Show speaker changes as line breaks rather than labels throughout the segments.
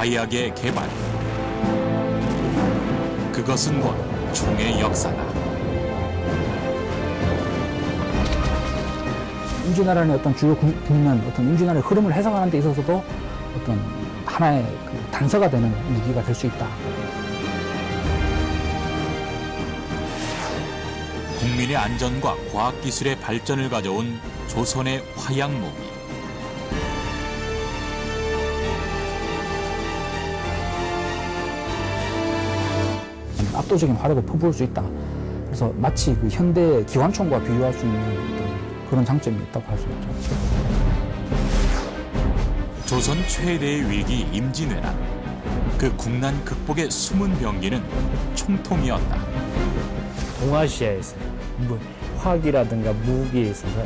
화약의 개발. 그것은 곧 총의 역사다.
임진왜란의 어떤 주요 국면, 어떤 임진왜란의 흐름을 해석하는 데 있어서도 어떤 하나의 그 단서가 되는 무기가 될 수 있다.
국민의 안전과 과학기술의 발전을 가져온 조선의 화약무기.
압도적인 화력을 퍼부을 수 있다. 그래서 마치 그 현대 기관총과 비유할 수 있는 어떤 그런 장점이 있다고 할 수 있죠.
조선 최대의 위기 임진왜란. 그 국난 극복의 숨은 병기는 총통이었다.
동아시아에서 화학이라든가 무기에 있어서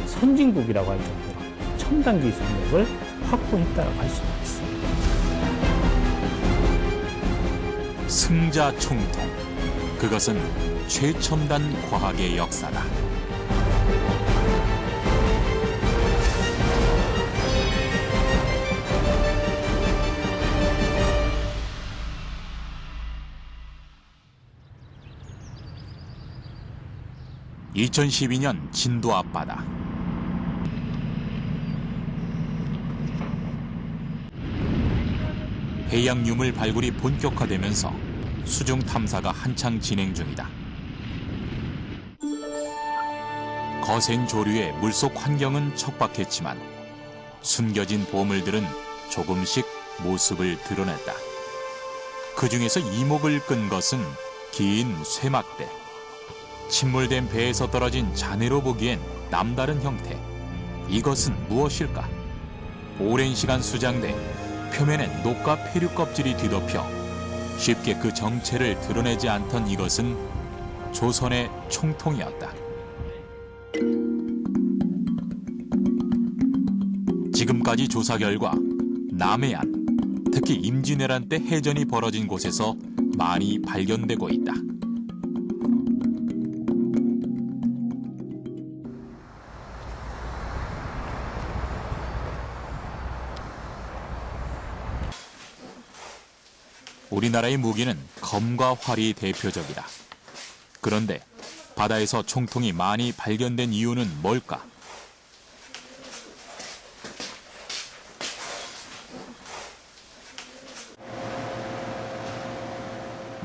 선진국이라고 할 정도로 첨단 기술력을 확보했다고 할 수 있습니다.
승자 총통. 그것은 최첨단 과학의 역사다. (2012년) 진도 앞바다. 해양 유물 발굴이 본격화되면서 수중 탐사가 한창 진행 중이다. 거센 조류의 물속 환경은 척박했지만 숨겨진 보물들은 조금씩 모습을 드러냈다. 그 중에서 이목을 끈 것은 긴 쇠막대. 침몰된 배에서 떨어진 잔해로 보기엔 남다른 형태. 이것은 무엇일까? 오랜 시간 수장돼 표면엔 녹과 폐류 껍질이 뒤덮여 쉽게 그 정체를 드러내지 않던 이것은 조선의 총통이었다. 지금까지 조사 결과 남해안, 특히 임진왜란 때 해전이 벌어진 곳에서 많이 발견되고 있다. 우리나라의 무기는 검과 활이 대표적이다. 그런데 바다에서 총통이 많이 발견된 이유는 뭘까?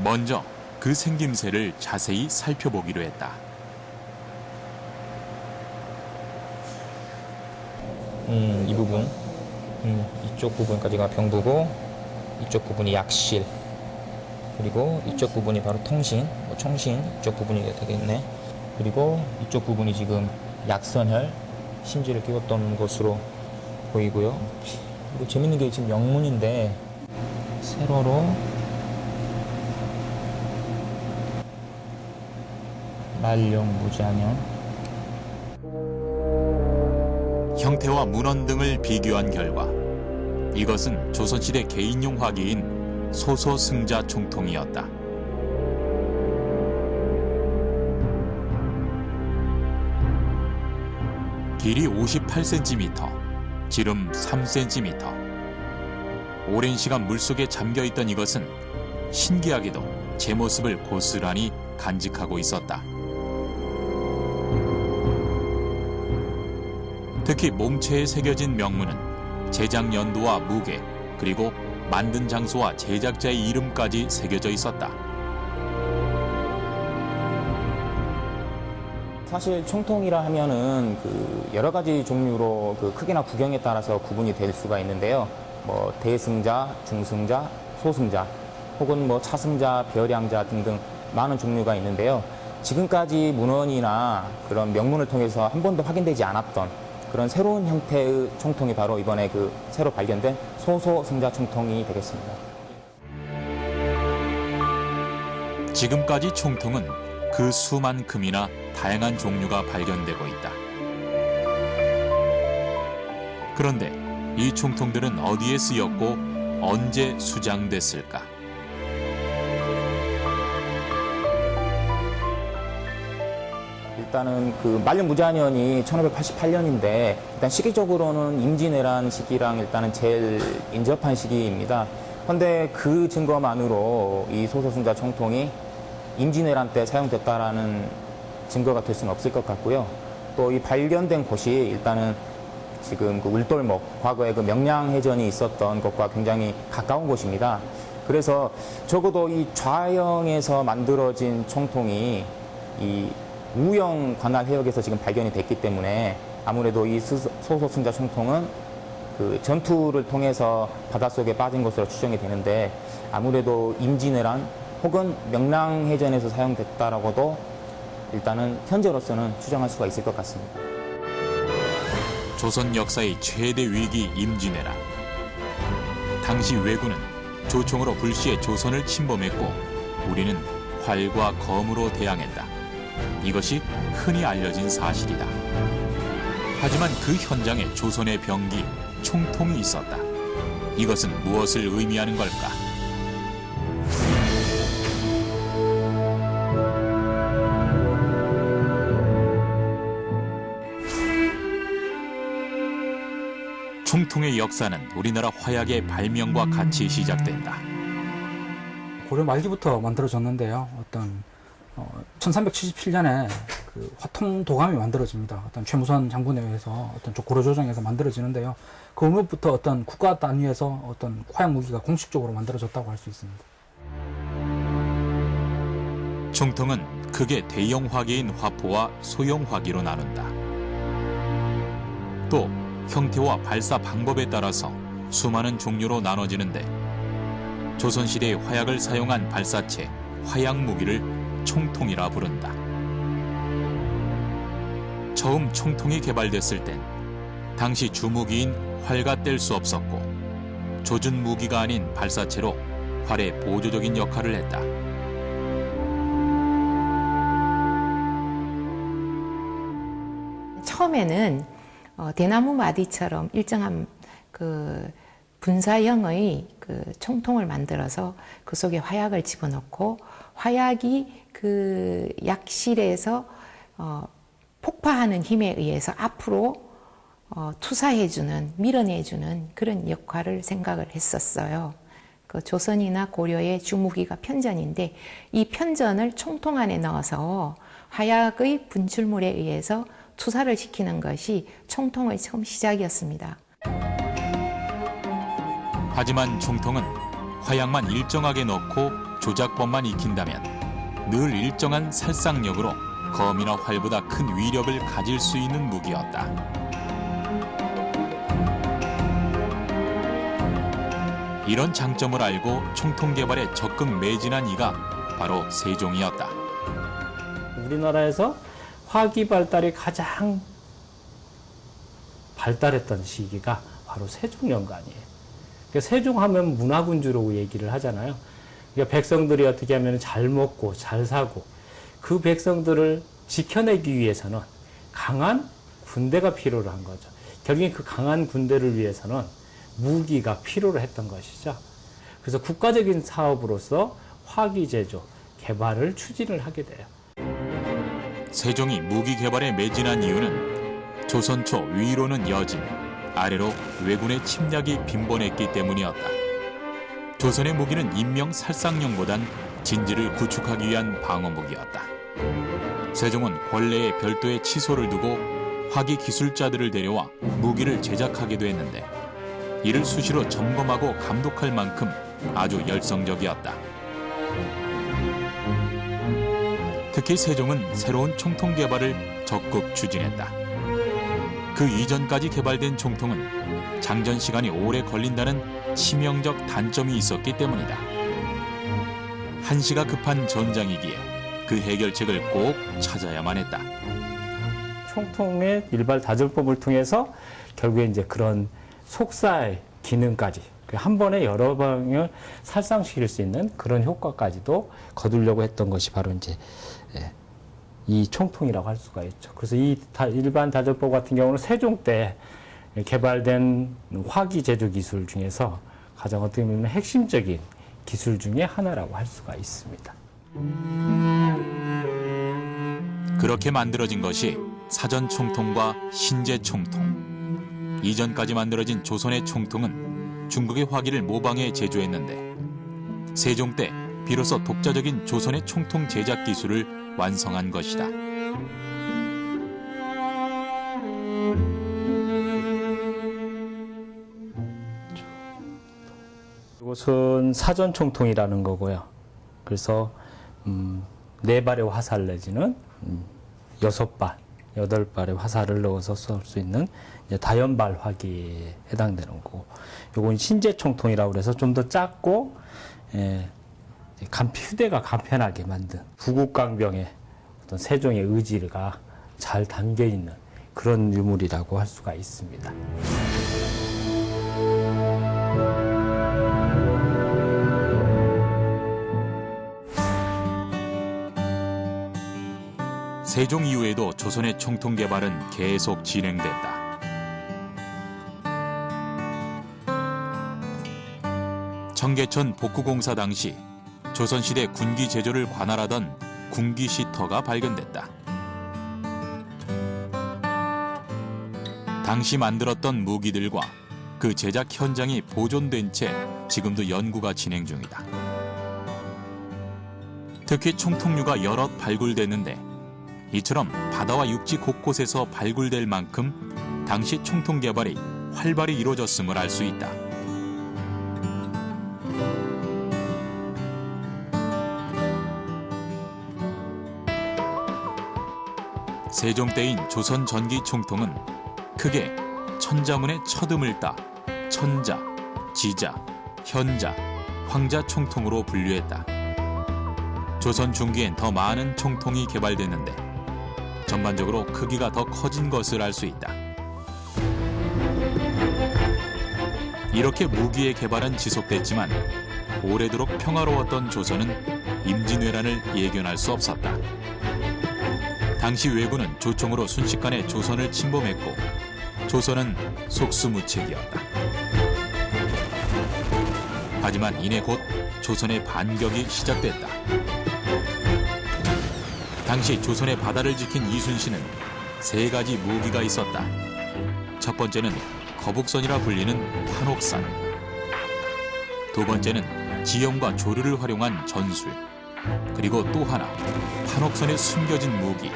먼저 그 생김새를 자세히 살펴보기로 했다.
이 부분, 이쪽 부분까지가 병부고 이쪽 부분이 약실, 그리고 이쪽 부분이 바로 통신, 총신 이쪽 부분이 되겠네. 그리고 이쪽 부분이 지금 약선혈, 심지를 끼웠던 것으로 보이고요. 그리고 재밌는 게 지금 영문인데 세로로 말령 무자년.
형태와 문헌 등을 비교한 결과 이것은 조선시대 개인용 화기인 소소승자 총통이었다. 길이 58cm, 지름 3cm. 오랜 시간 물속에 잠겨있던 이것은 신기하게도 제 모습을 고스란히 간직하고 있었다. 특히 몸체에 새겨진 명문은 제작 연도와 무게, 그리고 만든 장소와 제작자의 이름까지 새겨져 있었다.
사실 총통이라 하면은 그 여러 가지 종류로 그 크기나 구경에 따라서 구분이 될 수가 있는데요. 뭐 대승자, 중승자, 소승자, 혹은 뭐 차승자, 별양자 등등 많은 종류가 있는데요. 지금까지 문헌이나 그런 명문을 통해서 한 번도 확인되지 않았던 그런 새로운 형태의 총통이 바로 이번에 그 새로 발견된 소소승자 총통이 되겠습니다.
지금까지 총통은 그 수만큼이나 다양한 종류가 발견되고 있다. 그런데 이 총통들은 어디에 쓰였고 언제 수장됐을까?
일단은 그 말년무자년이 1588년인데 일단 시기적으로는 임진왜란 시기랑 일단은 제일 인접한 시기입니다. 그런데 그 증거만으로 이 소서승자 총통이 임진왜란 때 사용됐다라는 증거가 될 수는 없을 것 같고요. 또 이 발견된 곳이 일단은 지금 그 울돌목, 과거에 그 명량해전이 있었던 곳과 굉장히 가까운 곳입니다. 그래서 적어도 이 좌영에서 만들어진 총통이 이 우영 관할 해역에서 지금 발견이 됐기 때문에 아무래도 이 소서승자 총통은 그 전투를 통해서 바닷속에 빠진 것으로 추정이 되는데 아무래도 임진왜란 혹은 명량해전에서 사용됐다라고도 일단은 현재로서는 추정할 수가 있을 것 같습니다.
조선 역사의 최대 위기 임진왜란. 당시 왜군은 조총으로 불시에 조선을 침범했고 우리는 활과 검으로 대항했다. 이것이 흔히 알려진 사실이다. 하지만 그 현장에 조선의 병기, 총통이 있었다. 이것은 무엇을 의미하는 걸까? 총통의 역사는 우리나라 화약의 발명과 같이 시작된다.
고려 말기부터 만들어졌는데요. 어떤 1377년에 그 화통 도감이 만들어집니다. 어떤 최무선 장군에 의해서 어떤 고려 조정에서 만들어지는데요. 그 무렵부터 어떤 국가 단위에서 어떤 화약 무기가 공식적으로 만들어졌다고 할 수 있습니다.
총통은 크게 대형 화기인 화포와 소형 화기로 나눈다. 또 형태와 발사 방법에 따라서 수많은 종류로 나눠지는데 조선시대의 화약을 사용한 발사체, 화약 무기를 총통이라 부른다. 처음 총통이 개발됐을 땐 당시 주무기인 활과 뗄 수 없었고 조준 무기가 아닌 발사체로 활의 보조적인 역할을 했다.
처음에는 대나무 마디처럼 일정한 그 분사형의 그 총통을 만들어서 그 속에 화약을 집어넣고 화약이 그 약실에서 폭파하는 힘에 의해서 앞으로 투사해주는, 밀어내주는 그런 역할을 생각을 했었어요. 그 조선이나 고려의 주무기가 편전인데 이 편전을 총통 안에 넣어서 화약의 분출물에 의해서 투사를 시키는 것이 총통의 처음 시작이었습니다.
하지만 총통은 화약만 일정하게 넣고 조작법만 익힌다면 늘 일정한 살상력으로 검이나 활보다 큰 위력을 가질 수 있는 무기였다. 이런 장점을 알고 총통 개발에 적극 매진한 이가 바로 세종이었다.
우리나라에서 화기 발달이 가장 발달했던 시기가 바로 세종연간이에요. 그러니까 세종하면 문화군주라고 얘기를 하잖아요. 그러니까 백성들이 어떻게 하면 잘 먹고 잘 사고 그 백성들을 지켜내기 위해서는 강한 군대가 필요로 한 거죠. 결국엔 그 강한 군대를 위해서는 무기가 필요로 했던 것이죠. 그래서 국가적인 사업으로서 화기 제조, 개발을 추진을 하게 돼요.
세종이 무기 개발에 매진한 이유는 조선 초 위로는 여진, 아래로 왜군의 침략이 빈번했기 때문이었다. 조선의 무기는 인명 살상용보단 진지를 구축하기 위한 방어무기였다. 세종은 권례에 별도의 치소를 두고 화기 기술자들을 데려와 무기를 제작하기도 했는데 이를 수시로 점검하고 감독할 만큼 아주 열성적이었다. 특히 세종은 새로운 총통 개발을 적극 추진했다. 그 이전까지 개발된 총통은 장전 시간이 오래 걸린다는 치명적 단점이 있었기 때문이다. 한시가 급한 전장이기에 그 해결책을 꼭 찾아야만 했다.
총통의 일발 다전법을 통해서 결국에 이제 그런 속사의 기능까지 한 번에 여러 방을 살상시킬 수 있는 그런 효과까지도 거두려고 했던 것이 바로 이제 이 총통이라고 할 수가 있죠. 그래서 이 일반 다전법 같은 경우는 세종 때 개발된 화기 제조 기술 중에서 가장 어떻게 보면 핵심적인 기술 중에 하나라고 할 수가 있습니다.
그렇게 만들어진 것이 사전 총통과 신제 총통. 이전까지 만들어진 조선의 총통은 중국의 화기를 모방해 제조했는데 세종 때 비로소 독자적인 조선의 총통 제작 기술을 완성한 것이다.
이것은 사전 총통이라는 거고요. 그래서 4발의 화살 내지는 6발, 8발의 화살을 넣어서 쏠 수 있는 다연발 화기에 해당되는 거고, 요건 신제 총통이라고 그래서 좀 더 작고 휴대가 간편하게 만든 부국강병의 어떤 세종의 의지가 잘 담겨 있는 그런 유물이라고 할 수가 있습니다.
세종 이후에도 조선의 총통 개발은 계속 진행됐다. 청계천 복구공사 당시 조선시대 군기 제조를 관할하던 군기시터가 발견됐다. 당시 만들었던 무기들과 그 제작 현장이 보존된 채 지금도 연구가 진행 중이다. 특히 총통류가 여럿 발굴됐는데 이처럼 바다와 육지 곳곳에서 발굴될 만큼 당시 총통 개발이 활발히 이루어졌음을 알 수 있다. 세종 때인 조선 전기 총통은 크게 천자문의 처음을 따 천자, 지자, 현자, 황자 총통으로 분류했다. 조선 중기엔 더 많은 총통이 개발됐는데 전반적으로 크기가 더 커진 것을 알 수 있다. 이렇게 무기의 개발은 지속됐지만 오래도록 평화로웠던 조선은 임진왜란을 예견할 수 없었다. 당시 왜군은 조총으로 순식간에 조선을 침범했고 조선은 속수무책이었다. 하지만 이내 곧 조선의 반격이 시작됐다. 당시 조선의 바다를 지킨 이순신은 3가지 무기가 있었다. 첫 번째는 거북선이라 불리는 판옥산. 두 번째는 지형과 조류를 활용한 전술. 그리고 또 하나, 판옥선에 숨겨진 무기,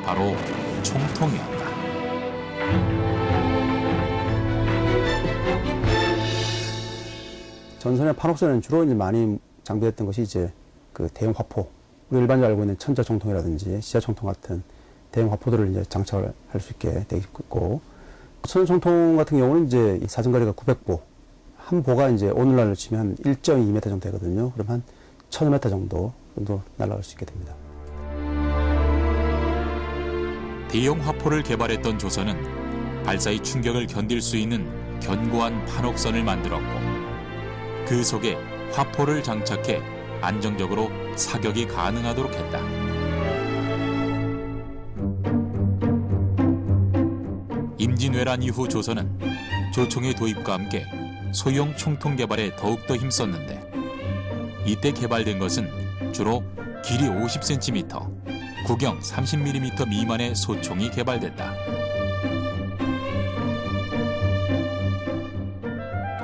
바로 총통이었다.
전선의 판옥선은 주로 이제 많이 장비됐던 것이 이제 그 대형 화포, 우리 일반적으로 알고 있는 천자 총통이라든지 시자 총통 같은 대형 화포들을 이제 장착을 할 수 있게 되어 있고, 천자 총통 같은 경우는 이제 사정거리가 900보, 한 보가 이제 오늘날로 치면 1.2m 정도 되거든요. 그럼 한 1000m 정도 날아갈 수 있게 됩니다.
대형 화포를 개발했던 조선은 발사의 충격을 견딜 수 있는 견고한 판옥선을 만들었고 그 속에 화포를 장착해 안정적으로 사격이 가능하도록 했다. 임진왜란 이후 조선은 조총의 도입과 함께 소형 총통 개발에 더욱더 힘썼는데 이때 개발된 것은 주로 길이 50cm, 구경 30mm 미만의 소총이 개발됐다.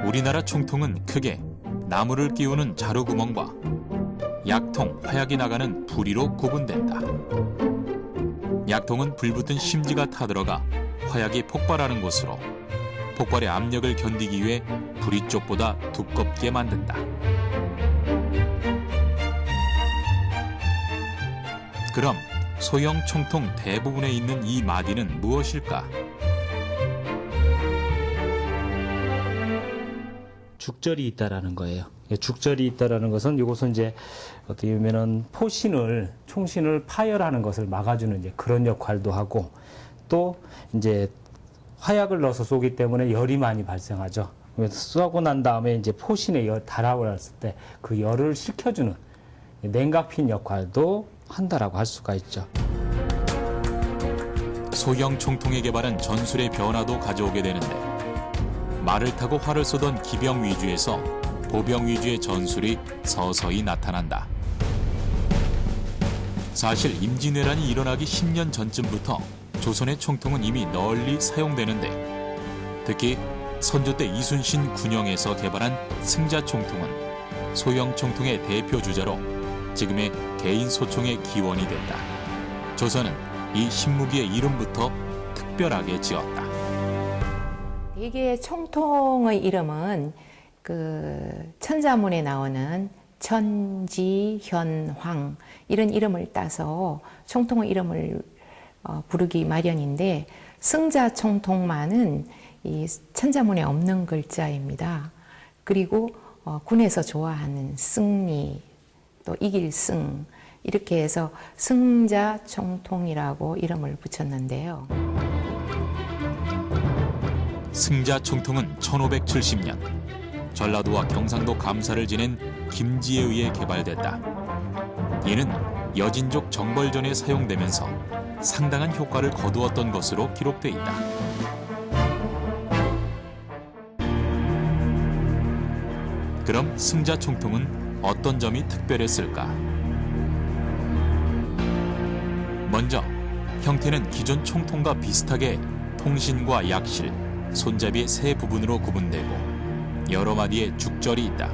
우리나라 총통은 크게 나무를 끼우는 자루구멍과 약통, 화약이 나가는 부리로 구분된다. 약통은 불붙은 심지가 타들어가 화약이 폭발하는 곳으로 폭발의 압력을 견디기 위해 부리 쪽보다 두껍게 만든다. 그럼 소형 총통 대부분에 있는 이 마디는 무엇일까?
죽절이 있다라는 거예요. 죽절이 있다라는 것은 이것은 이제 어떻게 보면은 총신을 파열하는 것을 막아주는 이제 그런 역할도 하고 또 이제 화약을 넣어서 쏘기 때문에 열이 많이 발생하죠. 쏘고 난 다음에 이제 포신에 달아올랐을 때 그 열을 식혀주는 냉각핀 역할도 한다라고 할 수가 있죠.
소형 총통의 개발은 전술의 변화도 가져오게 되는데 말을 타고 활을 쏘던 기병 위주에서 보병 위주의 전술이 서서히 나타난다. 사실 임진왜란이 일어나기 10년 전쯤부터 조선의 총통은 이미 널리 사용되는데 특히 선조 때 이순신 군영에서 개발한 승자총통은 소형 총통의 대표 주자로 지금의 개인 소총의 기원이 됐다. 조선은 이 신무기의 이름부터 특별하게 지었다.
대개 총통의 이름은 그 천자문에 나오는 천지, 현, 황 이런 이름을 따서 총통의 이름을 부르기 마련인데 승자 총통만은 이 천자문에 없는 글자입니다. 그리고 군에서 좋아하는 승리, 또 이길 승 이렇게 해서 승자 총통이라고 이름을 붙였는데요.
승자 총통은 1570년 전라도와 경상도 감사를 지낸 김지에 의해 개발됐다. 이는 여진족 정벌전에 사용되면서 상당한 효과를 거두었던 것으로 기록돼 있다. 그럼 승자 총통은 어떤 점이 특별했을까? 먼저 형태는 기존 총통과 비슷하게 통신과 약실, 손잡이의 세 부분으로 구분되고 여러 마디의 죽절이 있다.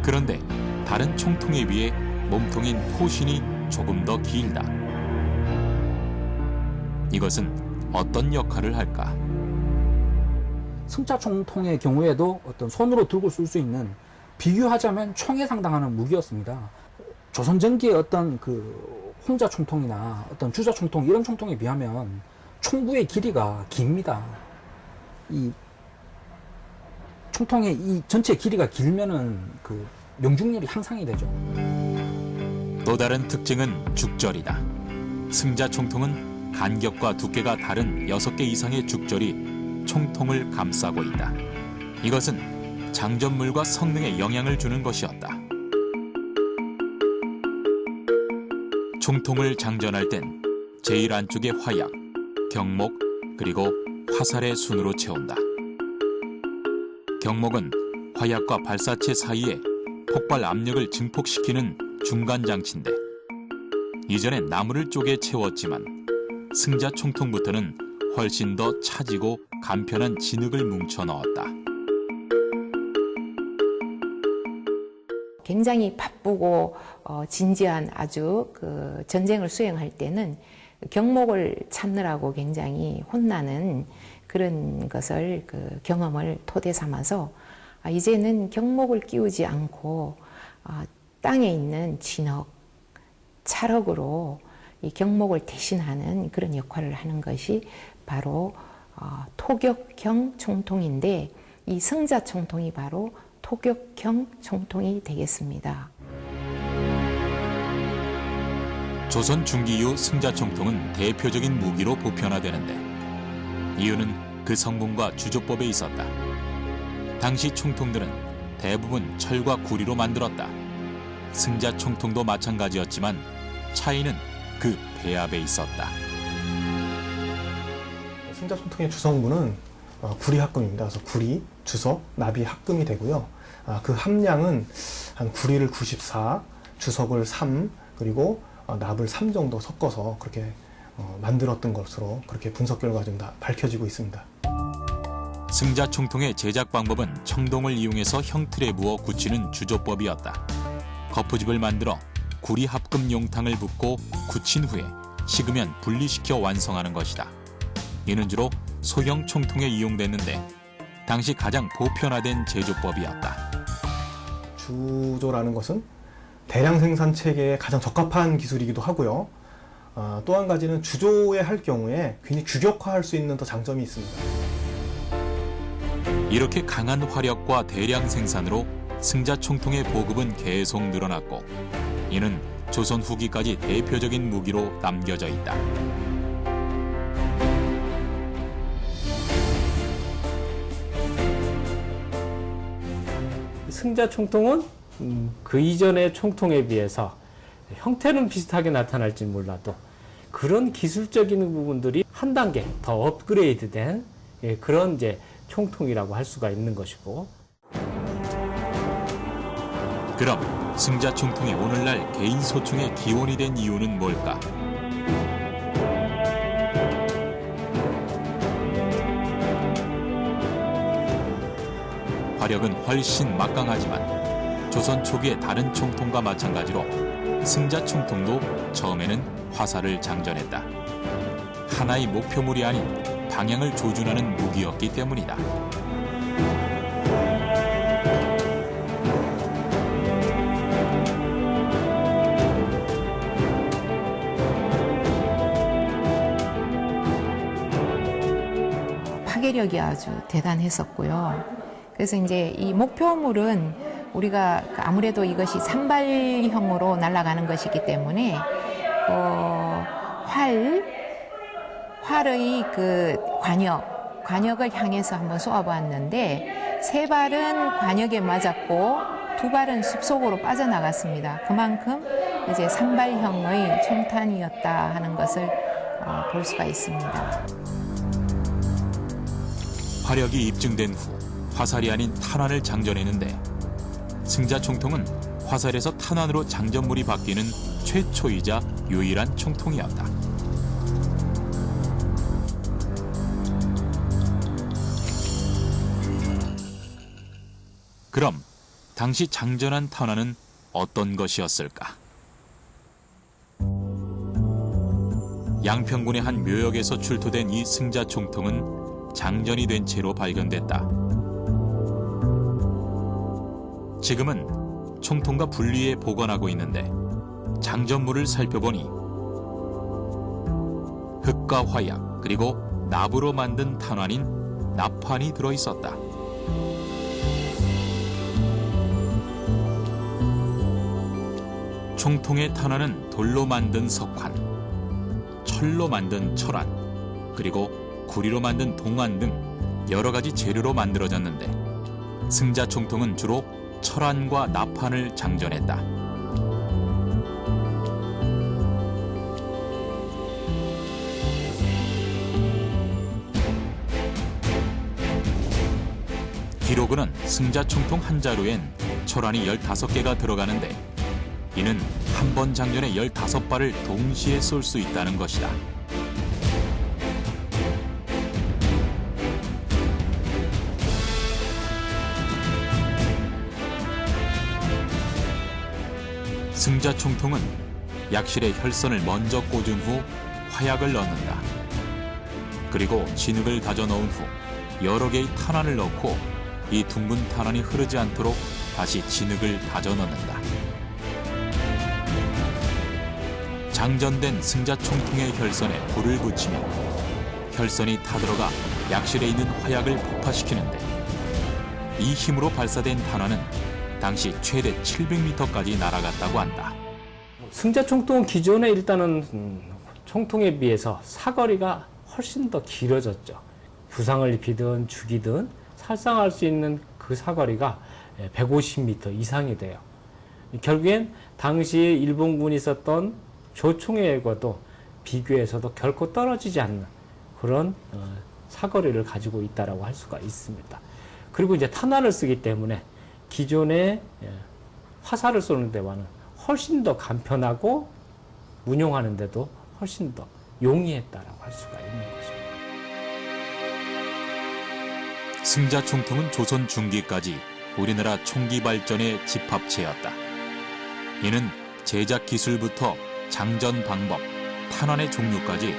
그런데 다른 총통에 비해 몸통인 포신이 조금 더 길다. 이것은 어떤 역할을 할까?
승자 총통의 경우에도 어떤 손으로 들고 쓸 수 있는 비교하자면 총에 상당하는 무기였습니다. 조선 전기의 어떤 그 홍자 총통이나 어떤 주자 총통 이런 총통에 비하면 총구의 길이가 깁니다. 이 총통의 이 전체 길이가 길면은 그 명중률이 향상이 되죠.
또 다른 특징은 죽절이다. 승자 총통은 간격과 두께가 다른 6개 이상의 죽절이 총통을 감싸고 있다. 이것은 장전물과 성능에 영향을 주는 것이었다. 총통을 장전할 땐 제일 안쪽에 화약, 경목, 그리고 화살의 순으로 채운다. 경목은 화약과 발사체 사이에 폭발 압력을 증폭시키는 중간 장치인데 이전엔 나무를 쪼개 채웠지만 승자 총통부터는 훨씬 더 차지고 간편한 진흙을 뭉쳐 넣었다.
굉장히 바쁘고 진지한 아주 그 전쟁을 수행할 때는 경목을 찾느라고 굉장히 혼나는 그런 것을 그 경험을 토대 삼아서 이제는 경목을 끼우지 않고 땅에 있는 진흙, 찰흙으로 이 경목을 대신하는 그런 역할을 하는 것이 바로 토격형 총통인데 이 승자 총통이 바로 토격형 총통이 되겠습니다.
조선 중기 이후 승자 총통은 대표적인 무기로 보편화되는데 이유는 그 성분과 주조법에 있었다. 당시 총통들은 대부분 철과 구리로 만들었다. 승자 총통도 마찬가지였지만 차이는 그 배합에 있었다.
승자 총통의 주성분은 구리 합금입니다. 그래서 구리, 주석, 납이 합금이 되고요. 그 함량은 한 구리를 94, 주석을 3, 그리고 납을 3 정도 섞어서 그렇게 만들었던 것으로 그렇게 분석 결과가 좀 다 밝혀지고 있습니다.
승자 총통의 제작 방법은 청동을 이용해서 형틀에 부어 굳히는 주조법이었다. 거푸집을 만들어 구리 합금 용탕을 붓고 굳힌 후에 식으면 분리시켜 완성하는 것이다. 이는 주로 소형 총통에 이용됐는데 당시 가장 보편화된 제조법이었다.
주조라는 것은 대량 생산 체계에 가장 적합한 기술이기도 하고요. 또 한 가지는 주조에 할 경우에 굉장히 규격화할 수 있는 더 장점이 있습니다.
이렇게 강한 화력과 대량 생산으로 승자 총통의 보급은 계속 늘어났고 이는 조선 후기까지 대표적인 무기로 남겨져 있다.
승자 총통은 그 이전의 총통에 비해서 형태는 비슷하게 나타날지 몰라도 그런 기술적인 부분들이 한 단계 더 업그레이드된 그런 이제 총통이라고 할 수가 있는 것이고.
그럼 승자 총통이 오늘날 개인 소총의 기원이 된 이유는 뭘까? 화력은 훨씬 막강하지만 조선 초기의 다른 총통과 마찬가지로 승자 총통도 처음에는 화살을 장전했다. 하나의 목표물이 아닌 방향을 조준하는 무기였기 때문이다.
파괴력이 아주 대단했었고요. 그래서 이제 이 목표물은 우리가 아무래도 이것이 산발형으로 날아가는 것이기 때문에 활의 그 관역을 향해서 한번 쏘아봤는데 3발은 관역에 맞았고 2발은 숲속으로 빠져나갔습니다. 그만큼 이제 산발형의 총탄이었다 하는 것을 볼 수가 있습니다.
화력이 입증된 후 화살이 아닌 탄환을 장전했는데 승자 총통은 화살에서 탄환으로 장전물이 바뀌는 최초이자 유일한 총통이었다. 그럼 당시 장전한 탄환은 어떤 것이었을까? 양평군의 한 묘역에서 출토된 이 승자 총통은 장전이 된 채로 발견됐다. 지금은 총통과 분리해 보관하고 있는데 장전물을 살펴보니 흙과 화약 그리고 납으로 만든 탄환인 납환이 들어있었다. 총통의 탄환은 돌로 만든 석환, 철로 만든 철환, 그리고 구리로 만든 동환 등 여러 가지 재료로 만들어졌는데 승자 총통은 주로 철환과 납환을 장전했다. 기록으로는 승자 총통 한 자루엔 철환이 15개가 들어가는데 이는 한 번 장전에 15발을 동시에 쏠 수 있다는 것이다. 승자 총통은 약실에 혈선을 먼저 꽂은 후 화약을 넣는다. 그리고 진흙을 다져 넣은 후 여러 개의 탄환을 넣고 이 둥근 탄환이 흐르지 않도록 다시 진흙을 다져 넣는다. 장전된 승자 총통의 혈선에 불을 붙이면 혈선이 타들어가 약실에 있는 화약을 폭파시키는데 이 힘으로 발사된 탄환은 당시 최대 700m까지 날아갔다고 한다.
승자 총통은 기존에 일단은 총통에 비해서 사거리가 훨씬 더 길어졌죠. 부상을 입히든 죽이든 살상할 수 있는 그 사거리가 150m 이상이 돼요. 결국엔 당시에 일본군이 썼던 조총에과도 비교해서도 결코 떨어지지 않는 그런 사거리를 가지고 있다라고 할 수가 있습니다. 그리고 이제 탄환을 쓰기 때문에 기존의 화살을 쏘는 데와는 훨씬 더 간편하고 운용하는 데도 훨씬 더 용이했다라고 할 수가 있는 것입니다.
승자 총통은 조선 중기까지 우리나라 총기 발전의 집합체였다. 이는 제작 기술부터 장전 방법, 탄환의 종류까지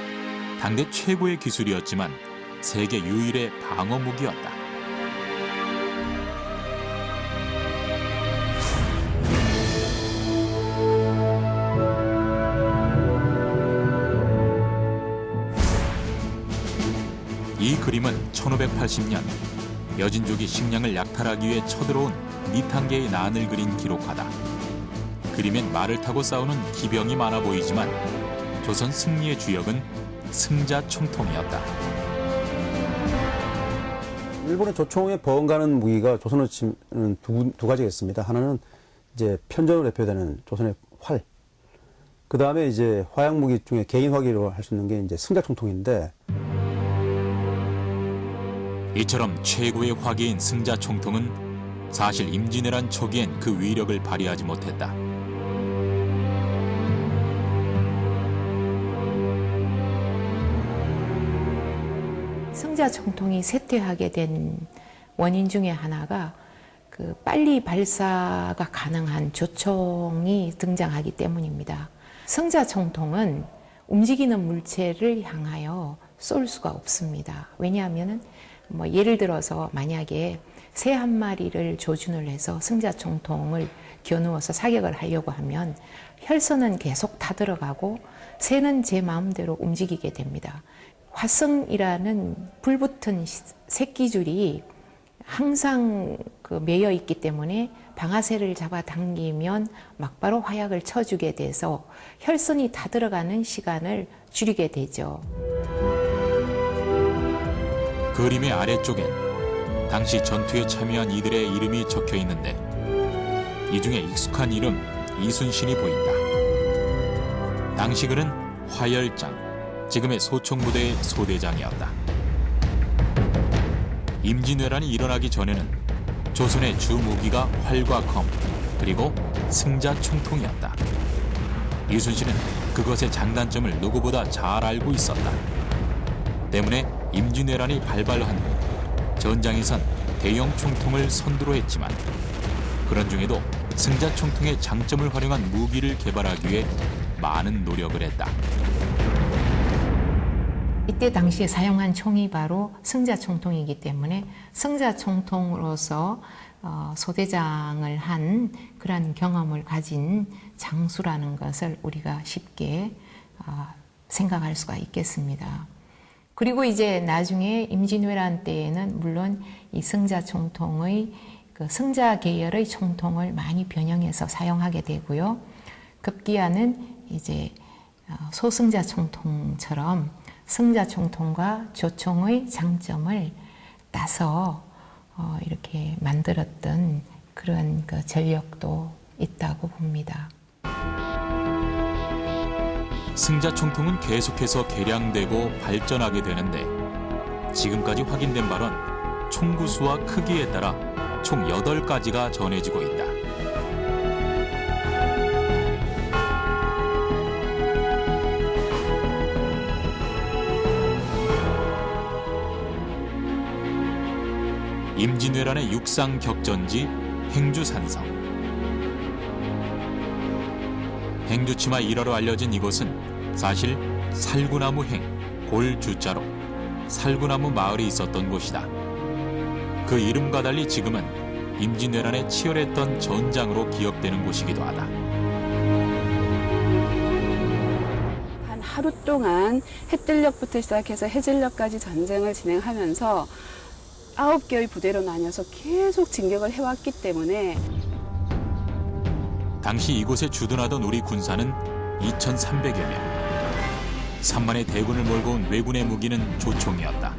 당대 최고의 기술이었지만 세계 유일의 방어 무기였다. 이 그림은 1580년 여진족이 식량을 약탈하기 위해 쳐들어온 니탄계의 난을 그린 기록화다. 그림엔 말을 타고 싸우는 기병이 많아 보이지만 조선 승리의 주역은 승자 총통이었다.
일본의 조총에 버금가는 무기가 조선으로 치면 두 가지가 있습니다. 하나는 이제 편전으로 대표되는 조선의 활. 그 다음에 이제 화약 무기 중에 개인 화기로 할 수 있는 게 이제 승자 총통인데
이처럼 최고의 화기인 승자 총통은 사실 임진왜란 초기엔 그 위력을 발휘하지 못했다.
승자 총통이 쇠퇴하게 된 원인 중에 하나가 그 빨리 발사가 가능한 조총이 등장하기 때문입니다. 승자총통은 움직이는 물체를 향하여 쏠 수가 없습니다. 왜냐하면 뭐 예를 들어서 만약에 새 한 마리를 조준을 해서 승자총통을 겨누어서 사격을 하려고 하면 혈선은 계속 타들어가고 새는 제 마음대로 움직이게 됩니다. 화성이라는 불붙은 새끼줄이 항상 그 매여 있기 때문에 방아쇠를 잡아당기면 막바로 화약을 쳐주게 돼서 혈선이 타들어가는 시간을 줄이게 되죠.
그림의 아래쪽엔 당시 전투에 참여한 이들의 이름이 적혀 있는데 이 중에 익숙한 이름 이순신이 보인다. 당시 그는 화열장, 지금의 소총부대의 소대장이었다. 임진왜란이 일어나기 전에는 조선의 주 무기가 활과 검, 그리고 승자 총통이었다. 이순신은 그것의 장단점을 누구보다 잘 알고 있었다. 때문에 임진왜란이 발발한 후 전장에선 대형 총통을 선두로 했지만 그런 중에도 승자 총통의 장점을 활용한 무기를 개발하기 위해 많은 노력을 했다.
이때 당시에 사용한 총이 바로 승자총통이기 때문에 승자총통으로서 소대장을 한 그런 경험을 가진 장수라는 것을 우리가 쉽게 생각할 수가 있겠습니다. 그리고 이제 나중에 임진왜란 때에는 물론 이 승자총통의 그 승자 계열의 총통을 많이 변형해서 사용하게 되고요. 급기야는 이제 소승자 총통처럼 승자 총통과 조총의 장점을 따서 이렇게 만들었던 그런 그 전력도 있다고 봅니다.
승자 총통은 계속해서 개량되고 발전하게 되는데 지금까지 확인된 바론 총구수와 크기에 따라 총 8가지가 전해지고 있다. 임진왜란의 육상 격전지 행주산성. 행주치마 일화로 알려진 이곳은 사실 살구나무 행, 골주자로 살구나무 마을이 있었던 곳이다. 그 이름과 달리 지금은 임진왜란에 치열했던 전장으로 기억되는 곳이기도 하다.
한 하루 동안 해뜰녘부터 시작해서 해질녘까지 전쟁을 진행하면서 9개의 부대로 나뉘어서 계속 진격을 해왔기 때문에
당시 이곳에 주둔하던 우리 군사는 2,300여 명. 3만의 대군을 몰고 온 왜군의 무기는 조총이었다.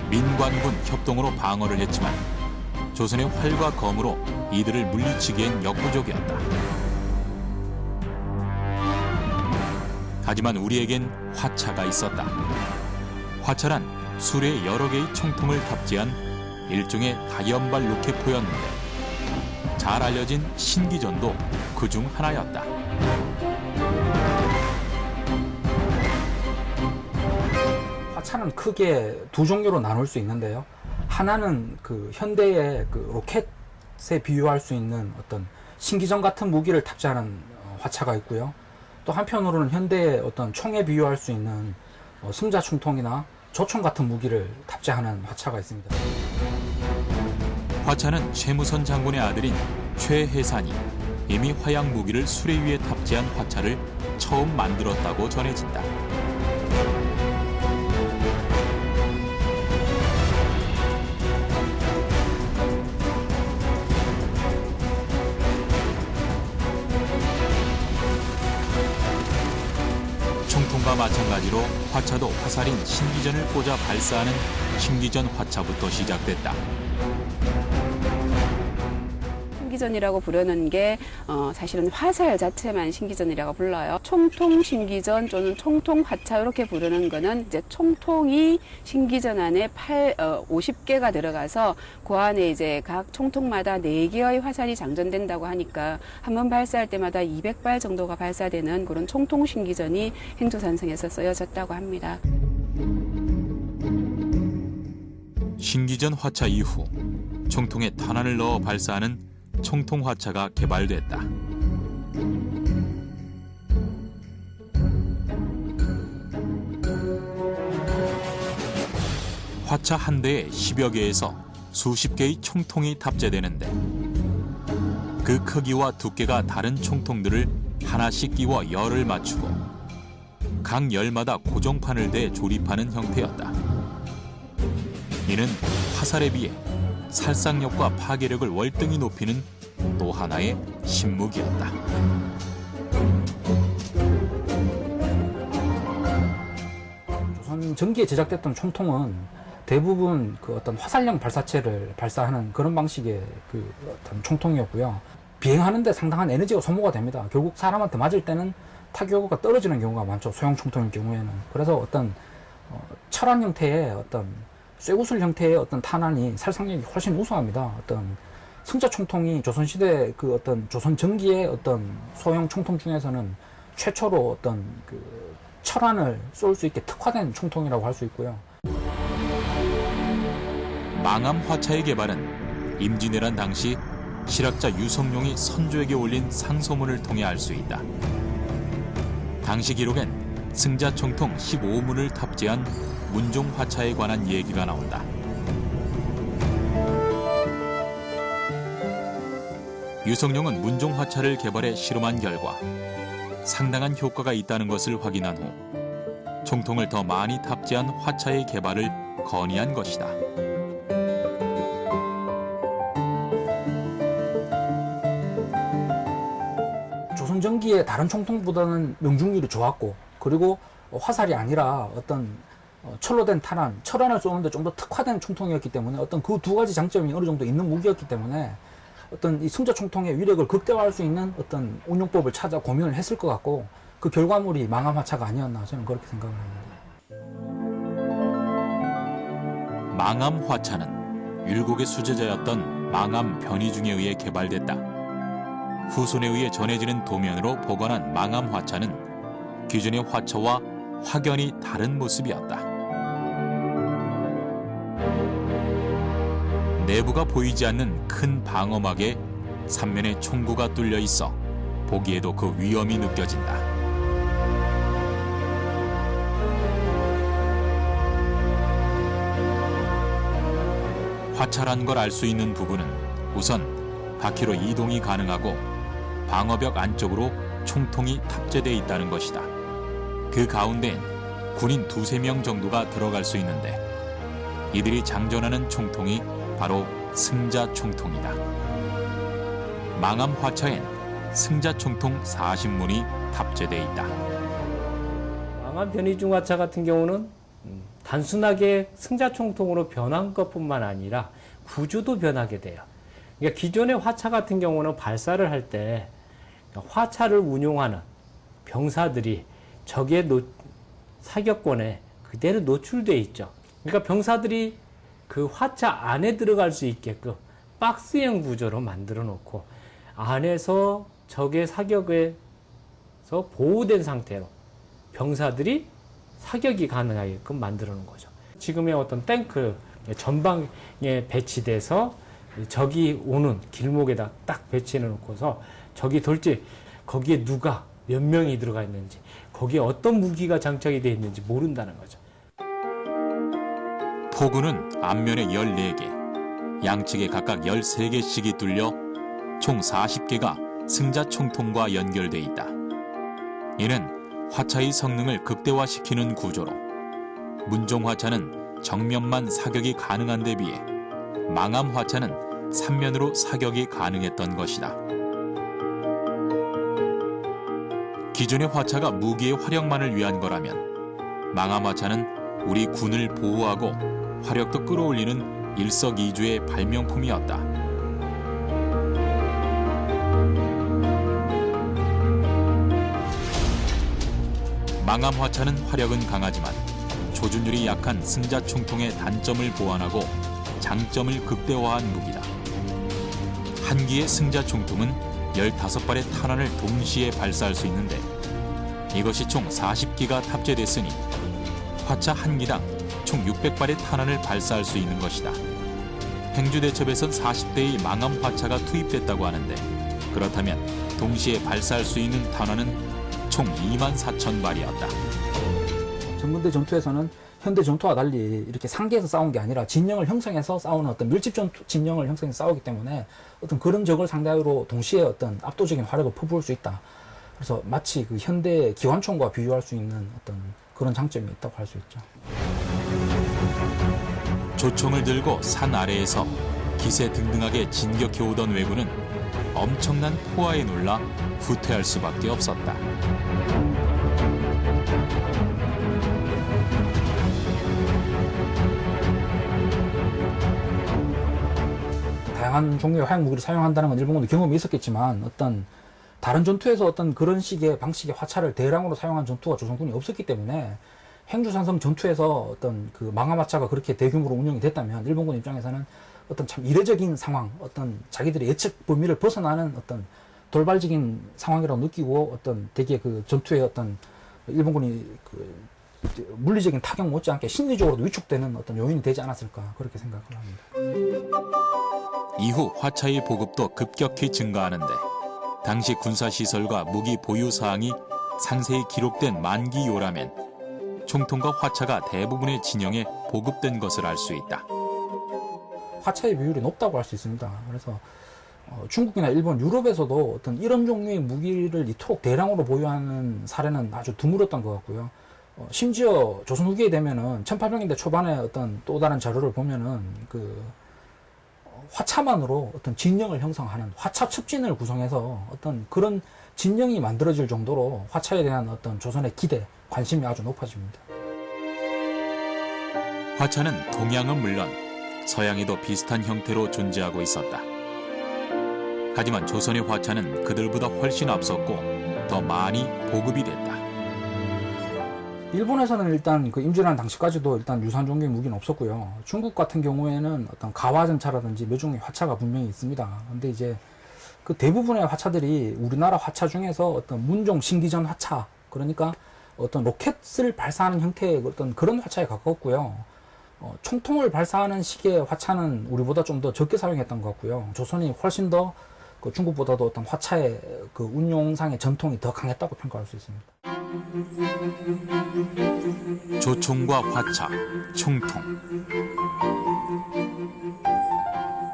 민관군 협동으로 방어를 했지만 조선의 활과 검으로 이들을 물리치기엔 역부족이었다. 하지만 우리에겐 화차가 있었다. 화차란 수레에 여러 개의 총통을 탑재한 일종의 다연발 로켓포였는데 잘 알려진 신기전도 그중 하나였다.
화차는 크게 두 종류로 나눌 수 있는데요. 하나는 그 현대의 그 로켓에 비유할 수 있는 어떤 신기전 같은 무기를 탑재하는 화차가 있고요. 또 한편으로는 현대의 어떤 총에 비유할 수 있는 승자총통이나 조총 같은 무기를 탑재하는 화차가 있습니다.
화차는 최무선 장군의 아들인 최해산이 이미 화약 무기를 수레 위에 탑재한 화차를 처음 만들었다고 전해진다. 총통과 마찬가지로 화차도 화살인 신기전을 꽂아 발사하는 신기전 화차부터 시작됐다.
신기전이라고 부르는 게 사실은 화살 자체만 신기전이라고 불러요. 총통 신기전 또는 총통 화차 이렇게 부르는 거는 이제 총통이 신기전 안에 50개가 들어가서 그 안에 이제 각 총통마다 4개의 화살이 장전된다고 하니까 한 번 발사할 때마다 200발 정도가 발사되는 그런 총통 신기전이 행주산성에서 쓰여졌다고 합니다.
신기전 화차 이후 총통에 탄환을 넣어 발사하는 총통화차가 개발됐다. 화차 한 대에 10여 개에서 수십 개의 총통이 탑재되는데 그 크기와 두께가 다른 총통들을 하나씩 끼워 열을 맞추고 각 열마다 고정판을 대 조립하는 형태였다. 이는 화살에 비해 살상력과 파괴력을 월등히 높이는 또 하나의 신무기였다.
조선 전기에 제작됐던 총통은 대부분 그 어떤 화살형 발사체를 발사하는 그런 방식의 그 어떤 총통이었고요. 비행하는데 상당한 에너지가 소모가 됩니다. 결국 사람한테 맞을 때는 타격효과가 떨어지는 경우가 많죠. 소형 총통의 경우에는. 그래서 어떤 철환 형태의 어떤 쇠구슬 형태의 어떤 탄환이 살상력이 훨씬 우수합니다. 어떤 승자 총통이 조선시대 그 어떤 조선 전기의 어떤 소형 총통 중에서는 최초로 어떤 그 철환을 쏠 수 있게 특화된 총통이라고 할 수 있고요.
망암 화차의 개발은 임진왜란 당시 실학자 유성룡이 선조에게 올린 상소문을 통해 알 수 있다. 당시 기록엔 승자 총통 15문을 탑재한 문종 화차에 관한 얘기가 나온다. 유성룡은 문종 화차를 개발해 실험한 결과 상당한 효과가 있다는 것을 확인한 후 총통을 더 많이 탑재한 화차의 개발을 건의한 것이다.
조선 전기의 다른 총통보다는 명중률이 좋았고, 그리고 화살이 아니라 어떤 철로 된 탄환, 철환을 쏘는데 좀 더 특화된 총통이었기 때문에 어떤 그 두 가지 장점이 어느 정도 있는 무기였기 때문에 어떤 이 승자 총통의 위력을 극대화할 수 있는 어떤 운용법을 찾아 고민을 했을 것 같고, 그 결과물이 망암 화차가 아니었나 저는 그렇게 생각을 합니다.
망암 화차는 율곡의 수제자였던 망암 변희중에 의해 개발됐다. 후손에 의해 전해지는 도면으로 보관한 망암 화차는 기존의 화차와 확연히 다른 모습이었다. 내부가 보이지 않는 큰 방어막에 삼면에 총구가 뚫려 있어 보기에도 그 위험이 느껴진다. 화차란 걸 알 수 있는 부분은 우선 바퀴로 이동이 가능하고 방어벽 안쪽으로 총통이 탑재되어 있다는 것이다. 그 가운데엔 군인 2~3명 정도가 들어갈 수 있는데 이들이 장전하는 총통이 바로 승자 총통이다. 망암 화차엔 승자 총통 40문이 탑재되어 있다.
망암 변희중 화차 같은 경우는 단순하게 승자 총통으로 변한 것뿐만 아니라 구조도 변하게 돼요. 그러니까 기존의 화차 같은 경우는 발사를 할 때 화차를 운용하는 병사들이 적의 사격권에 그대로 노출돼 있죠. 그러니까 병사들이 그 화차 안에 들어갈 수 있게끔 박스형 구조로 만들어 놓고 안에서 적의 사격에서 보호된 상태로 병사들이 사격이 가능하게끔 만들어 놓은 거죠. 지금의 어떤 탱크 전방에 배치돼서 적이 오는 길목에다 딱 배치해 놓고서 적이 돌지 거기에 누가 몇 명이 들어가 있는지 거기에 어떤 무기가 장착이 되어 있는지 모른다는 거죠.
포구는 앞면에 14개, 양측에 각각 13개씩이 뚫려 총 40개가 승자 총통과 연결돼 있다. 이는 화차의 성능을 극대화시키는 구조로 문종 화차는 정면만 사격이 가능한 데 비해 망암 화차는 3면으로 사격이 가능했던 것이다. 기존의 화차가 무기의 활용만을 위한 거라면 망암 화차는 우리 군을 보호하고 화력도 끌어올리는 일석이조의 발명품이었다. 망암 화차는 화력은 강하지만 조준율이 약한 승자 총통의 단점을 보완하고 장점을 극대화한 무기다. 한 기의 승자 총통은 15발의 탄환을 동시에 발사할 수 있는데 이것이 총 40기가 탑재됐으니 화차 한 기당 총 600발의 탄환을 발사할 수 있는 것이다. 행주대첩에선 40대의 망함 화차가 투입됐다고 하는데 그렇다면 동시에 발사할 수 있는 탄환은 총 24,000발이었다.
전군대 전투에서는 현대 전투와 달리 이렇게 상계에서 싸운 게 아니라 진영을 형성해서 싸우는 어떤 밀집 전투 진영을 형성해서 싸우기 때문에 어떤 그런 적을 상대로 동시에 어떤 압도적인 화력을 퍼부을 수 있다. 그래서 마치 그 현대 기관총과 비교할 수 있는 어떤 그런 장점이 있다고 할 수 있죠.
조총을 들고 산 아래에서 기세등등하게 진격해오던 왜군은 엄청난 포화에 놀라 후퇴할 수밖에 없었다.
다양한 종류의 화약 무기를 사용한다는 건 일본군도 경험이 있었겠지만 어떤 다른 전투에서 어떤 그런 식의 방식의 화차를 대량으로 사용한 전투가 조선군이 없었기 때문에 행주산성 전투에서 어떤 그 망함 화차가 그렇게 대규모로 운영이 됐다면 일본군 입장에서는 어떤 참 이례적인 상황, 어떤 자기들의 예측 범위를 벗어나는 어떤 돌발적인 상황이라고 느끼고 어떤 되게 그 전투의 어떤 일본군이 그 물리적인 타격 못지않게 심리적으로도 위축되는 어떤 요인이 되지 않았을까 그렇게 생각을 합니다.
이후 화차의 보급도 급격히 증가하는데 당시 군사시설과 무기 보유 사항이 상세히 기록된 만기요라면 총통과 화차가 대부분의 진영에 보급된 것을 알 수 있다.
화차의 비율이 높다고 할 수 있습니다. 그래서 중국이나 일본, 유럽에서도 어떤 이런 종류의 무기를 이토록 대량으로 보유하는 사례는 아주 드물었던 것 같고요. 심지어 조선 후기에 되면은 1800년대 초반에 어떤 또 다른 자료를 보면은 그 화차만으로 어떤 진영을 형성하는 화차 첩진을 구성해서 어떤 그런 진영이 만들어질 정도로 화차에 대한 어떤 조선의 기대, 관심이 아주 높아집니다.
화차는 동양은 물론 서양에도 비슷한 형태로 존재하고 있었다. 하지만 조선의 화차는 그들보다 훨씬 앞섰고 더 많이 보급이 됐다.
일본에서는 일단 그 임진왜란 당시까지도 일단 유사한 종류의 무기는 없었고요. 중국 같은 경우에는 어떤 가화전차라든지 몇 종류의 화차가 분명히 있습니다. 근데 이제 그 대부분의 화차들이 우리나라 화차 중에서 어떤 문종 신기전 화차, 그러니까 어떤 로켓을 발사하는 형태의 어떤 그런 화차에 가까웠고요. 총통을 발사하는 식의 화차는 우리보다 좀 더 적게 사용했던 것 같고요. 조선이 훨씬 더 그 중국보다도 어떤 화차의 그 운용상의 전통이 더 강했다고 평가할 수 있습니다.
조총과 화차, 총통.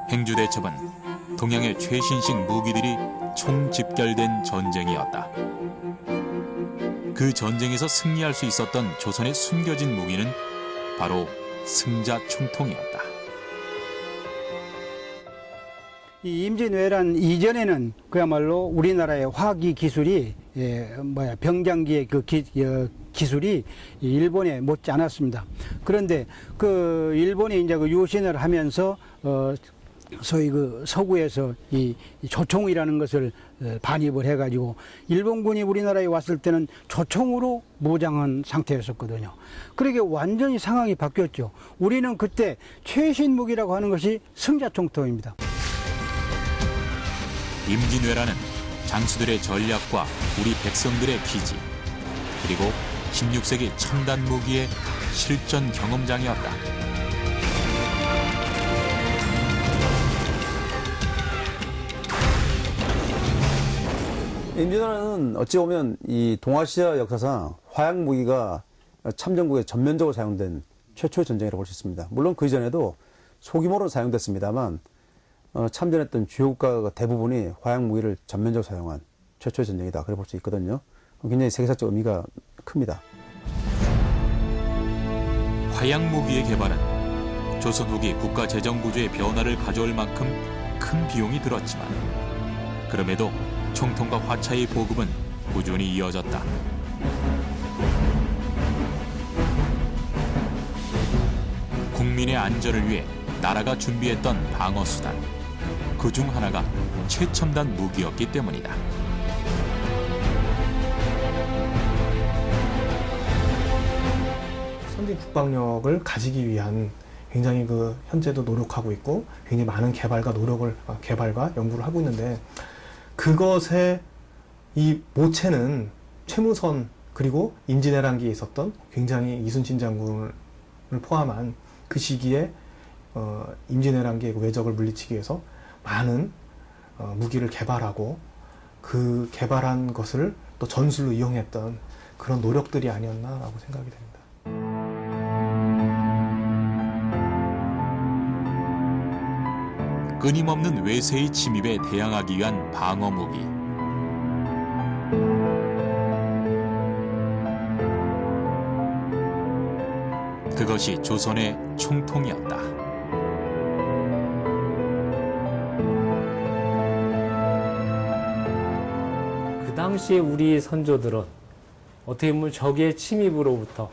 행주대첩은 동양의 최신식 무기들이 총집결된 전쟁이었다. 그 전쟁에서 승리할 수 있었던 조선의 숨겨진 무기는 바로 승자 총통이었다.
이 임진왜란 이전에는 그야말로 우리나라의 화기 기술이 병장기의 그 기술이 일본에 못지 않았습니다. 그런데 그 일본이 이제 그 유신을 하면서 소위 그 서구에서 이 조총이라는 것을 반입을 해가지고 일본군이 우리나라에 왔을 때는 조총으로 무장한 상태였었거든요. 그러게 완전히 상황이 바뀌었죠. 우리는 그때 최신 무기라고 하는 것이 승자총통입니다.
임진왜란은 장수들의 전략과 우리 백성들의 기지, 그리고 16세기 첨단 무기의 실전 경험장이었다.
임진왜란은 어찌 보면 이 동아시아 역사상 화약 무기가 참전국에 전면적으로 사용된 최초의 전쟁이라고 볼 수 있습니다. 물론 그 이전에도 소규모로 사용됐습니다만 참전했던 주요 국가가 대부분이 화약 무기를 전면적으로 사용한 최초의 전쟁이다. 그래 볼 수 있거든요. 굉장히 세계사적 의미가 큽니다.
화약 무기의 개발은 조선 후기 국가 재정 구조의 변화를 가져올 만큼 큰 비용이 들었지만 그럼에도 총통과 화차의 보급은 꾸준히 이어졌다. 국민의 안전을 위해 나라가 준비했던 방어수단, 그중 하나가 최첨단 무기였기 때문이다.
선진 국방력을 가지기 위한 굉장히 그 현재도 노력하고 있고 굉장히 많은 개발과 연구를 하고 있는데 그것의 이 모체는 최무선 그리고 임진왜란기에 있었던 굉장히 이순신 장군을 포함한 그 시기에 임진왜란기의 외적을 물리치기 위해서 많은 무기를 개발하고 그 개발한 것을 또 전술로 이용했던 그런 노력들이 아니었나라고 생각이 됩니다.
끊임없는 외세의 침입에 대항하기 위한 방어 무기. 그것이 조선의 총통이었다.
그 당시에 우리 선조들은 어떻게 보면 적의 침입으로부터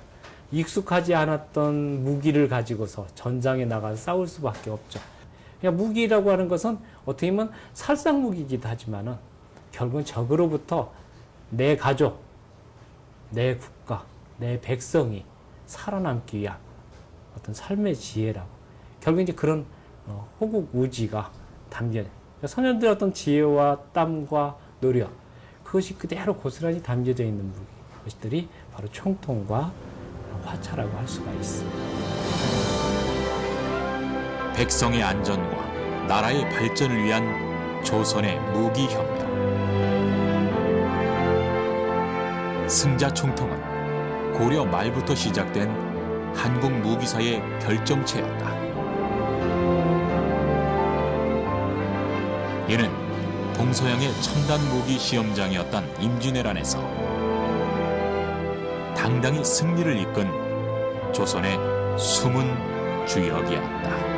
익숙하지 않았던 무기를 가지고서 전장에 나가서 싸울 수밖에 없죠. 그러니까 무기라고 하는 것은 어떻게 보면 살상 무기이기도 하지만은 결국은 적으로부터 내 가족, 내 국가, 내 백성이 살아남기 위한 어떤 삶의 지혜라고. 결국 이제 그런 호국 우지가 담겨요. 그러니까 선조들의 어떤 지혜와 땀과 노력, 그것이 그대로 고스란히 담겨져 있는 것들이 바로 총통과 화차라고 할 수가 있습니다.
백성의 안전과 나라의 발전을 위한 조선의 무기혁명. 승자총통은 고려 말부터 시작된 한국 무기사의 결정체였다. 이는 동서양의 첨단 무기 시험장이었던 임진왜란에서 당당히 승리를 이끈 조선의 숨은 주역이었다.